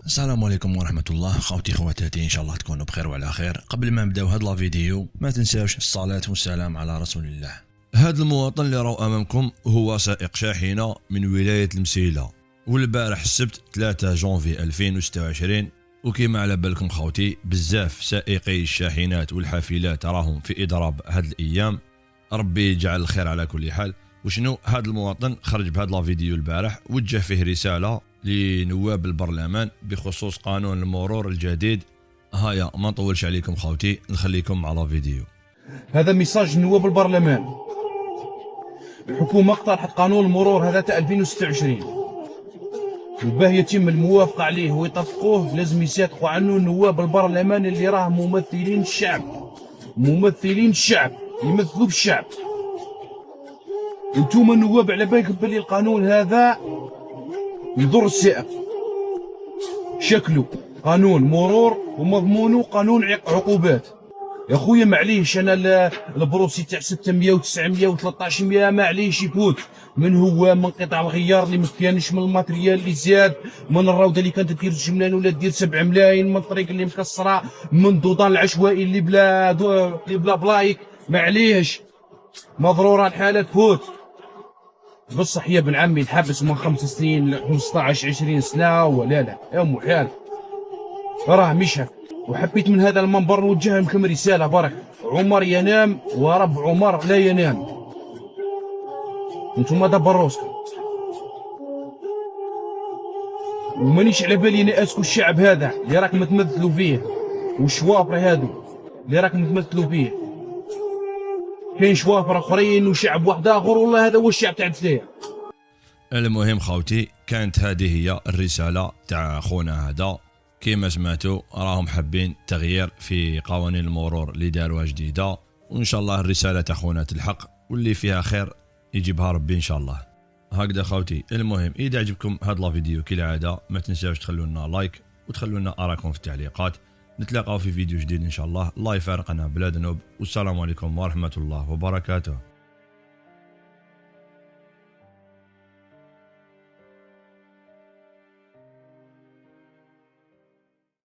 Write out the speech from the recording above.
السلام عليكم ورحمة الله. خوتي خواتاتي، ان شاء الله تكونوا بخير وعلى خير. قبل ما نبداو هاد لا فيديو ما تنساوش الصلاة والسلام على رسول الله. هاد المواطن اللي راهو امامكم هو سائق شاحنة من ولاية المسيلة، والبارح السبت 3 جونفي 2026. وكما على بالكم خوتي، بزاف سائقي الشاحنات والحافلات راهم في اضراب هاد الايام. ربي يجعل الخير على كل حال. وشنو هاد المواطن خرج بهاد لا فيديو البارح، وجه فيه رسالة لنواب البرلمان بخصوص قانون المرور الجديد. هيا ما نطولش عليكم خوتي، نخليكم مع لا فيديو. هذا ميساج نواب البرلمان. الحكومة اقترحت قانون المرور هذا تاع 2026، وباه يتم الموافقة عليه ويطبقوه لازم يصدقوا عنه نواب البرلمان اللي راه ممثلين الشعب، يمثلوا بالشعب. انتوما النواب على بالكم بلي القانون هذا يضر السائق. شكله قانون مرور ومضمونه قانون عقوبات. يا خويا معليش، انا البروسي تاع 600 و900 و1300 معليش يفوت. من هو من قطع الغيار اللي مكانش، من الماتريال اللي زاد، من الروضه اللي كانت دير 2 ملايين ولا دير 7 ملايين، من الطريق اللي مكسره، من الدودان العشوائي اللي بلا بلايك. معليش مضروره الحاله تفوت. بصح يا ابن عمي نحبس من 5 سنين ل 15 20 سنه ولا لا يا محال، راه مش هكا. وحبيت من هذا المنبر نوجه لكم رساله برك: عمر ينام ورب عمر لا ينام. انتم دبروا روسكم، ومانيش على بالي ناسكو الشعب هذا اللي راكم تمثلوا فيه، والشوافر هادو اللي راكم تمثلوا فيه. كاين شوافر اخرين وشعب واحد اخر، والله هذا هو الشعب تاع الجزائر. المهم خوتي، كانت هذه هي الرسالة تاع خونا هذا. كما سمعتوا راهم حابين تغيير في قوانين المرور اللي داروها جديدة، وان شاء الله الرسالة تاع خونا تلحق، واللي فيها خير يجيبها ربي ان شاء الله. هكذا خوتي. المهم اذا عجبكم هذا لا فيديو كالعادة ما تنساوش تخلوا لنا لايك وتخلوا لنا اراءكم في التعليقات. نتلاقاو في فيديو جديد ان شاء الله. الله يفارقنا بلا ذنوب، والسلام عليكم ورحمة الله وبركاته.